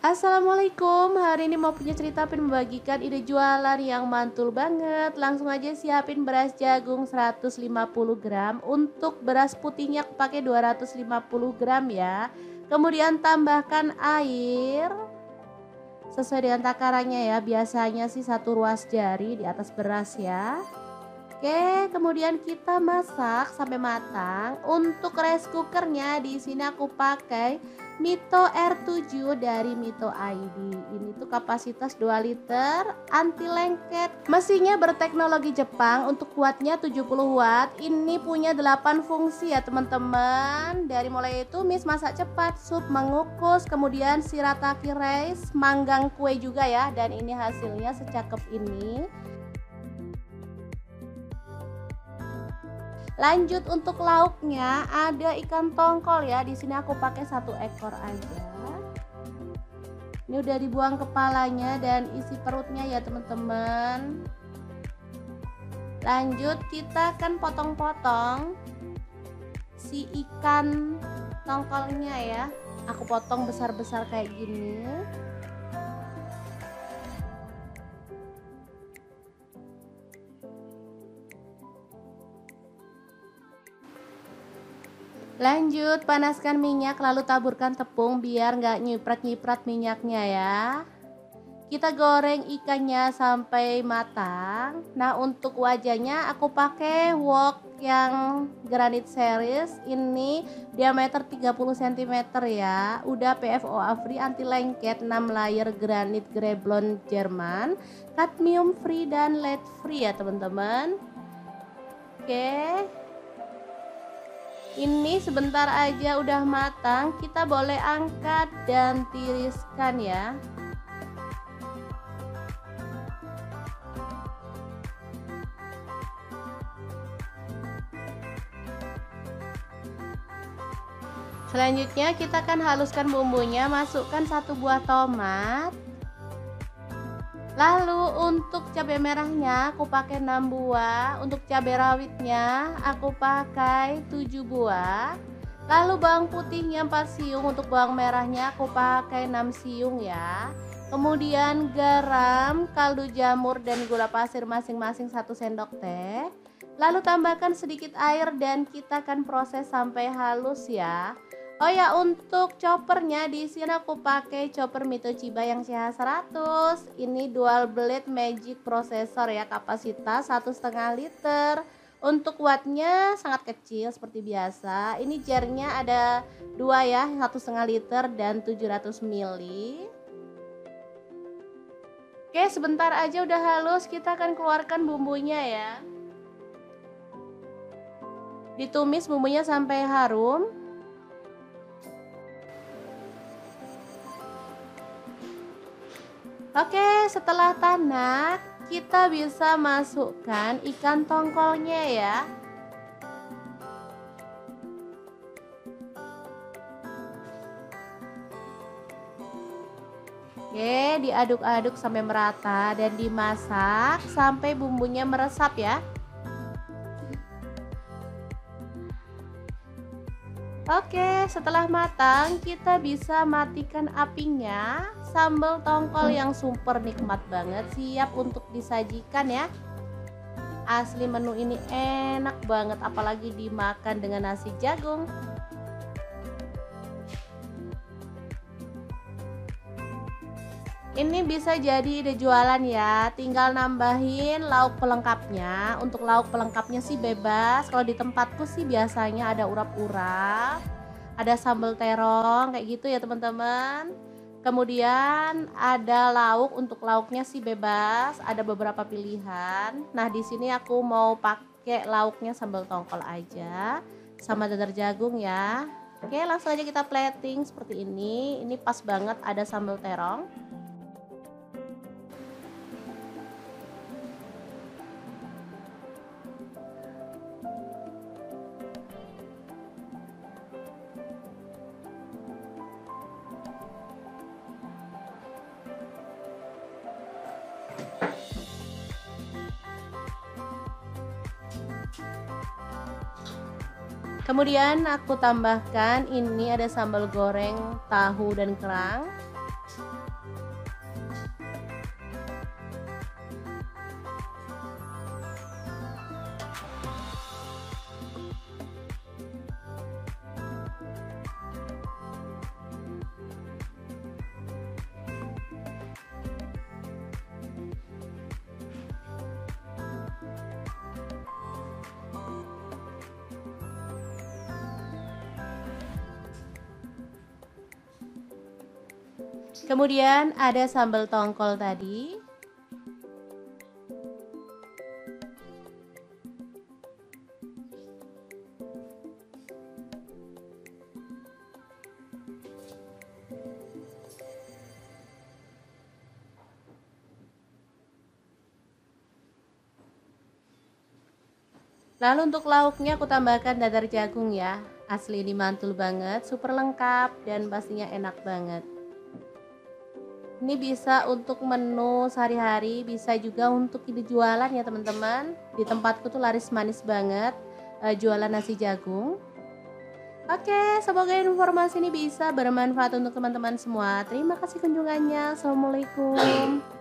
Assalamualaikum, hari ini mau punya cerita pengen membagikan ide jualan yang mantul banget. Langsung aja siapin beras jagung 150 gram. Untuk beras putihnya aku pakai 250 gram ya. Kemudian tambahkan air sesuai dengan takarannya ya. Biasanya sih 1 ruas jari di atas beras ya. Oke, kemudian kita masak sampai matang. Untuk rice cookernya di sini aku pakai Mito R7 dari Mito ID. Ini tuh kapasitas 2 liter, anti lengket. Mesinnya berteknologi Jepang, untuk wattnya 70 watt. Ini punya 8 fungsi ya teman-teman. Dari mulai tumis, masak cepat, sup, mengukus, kemudian shirataki rice, manggang kue juga ya. Dan ini hasilnya secakep ini. Lanjut untuk lauknya ada ikan tongkol ya. Di sini aku pakai 1 ekor aja. Ini udah dibuang kepalanya dan isi perutnya ya teman-teman. Lanjut kita akan potong-potong si ikan tongkolnya ya. Aku potong besar-besar kayak gini. Lanjut panaskan minyak lalu taburkan tepung biar nggak nyiprat-nyiprat minyaknya ya. Kita goreng ikannya sampai matang. Nah untuk wajahnya aku pakai wok yang granit series. Ini diameter 30 cm ya. Udah PFOA free, anti lengket, 6 layer granit Greblon Jerman, kadmium free dan lead free ya teman-teman. Oke. Ini sebentar aja udah matang, kita boleh angkat dan tiriskan ya. Selanjutnya kita akan haluskan bumbunya, masukkan 1 buah tomat. Lalu untuk cabai merahnya aku pakai 6 buah, untuk cabai rawitnya aku pakai 7 buah. Lalu bawang putihnya 4 siung, untuk bawang merahnya aku pakai 6 siung ya. Kemudian garam, kaldu jamur dan gula pasir masing-masing 1 sendok teh. Lalu tambahkan sedikit air dan kita akan proses sampai halus ya. Oh ya, untuk choppernya di sini aku pakai chopper Mito Chiba yang CH100. Ini dual blade magic processor ya, kapasitas 1,5 liter. Untuk wattnya sangat kecil seperti biasa. Ini jarnya ada 2 ya, 1,5 liter dan 700 ml. Oke, sebentar aja udah halus, kita akan keluarkan bumbunya ya. Ditumis bumbunya sampai harum. Oke, setelah tanak, kita bisa masukkan ikan tongkolnya ya. Oke, diaduk-aduk sampai merata dan dimasak sampai bumbunya meresap ya. Oke, setelah matang kita bisa matikan apinya. Sambal tongkol yang super nikmat banget siap untuk disajikan ya. Asli menu ini enak banget apalagi dimakan dengan nasi jagung. Ini bisa jadi ide jualan ya, tinggal nambahin lauk pelengkapnya. Untuk lauk pelengkapnya sih bebas, kalau di tempatku sih biasanya ada urap-urap, ada sambal terong kayak gitu ya teman-teman. Kemudian ada lauk, untuk lauknya sih bebas, ada beberapa pilihan. Nah di sini aku mau pakai lauknya sambal tongkol aja sama dadar jagung ya. Oke, langsung aja kita plating seperti ini. Ini pas banget ada sambal terong. Kemudian aku tambahkan ini ada sambal goreng tahu dan kerang. Kemudian ada sambal tongkol tadi. Lalu untuk lauknya aku tambahkan dadar jagung ya. Asli ini mantul banget, super lengkap dan pastinya enak banget. Ini bisa untuk menu sehari-hari, bisa juga untuk ide jualan ya teman-teman. Di tempatku tuh laris manis banget jualan nasi jagung. Oke, semoga informasi ini bisa bermanfaat untuk teman-teman semua. Terima kasih kunjungannya. Assalamualaikum.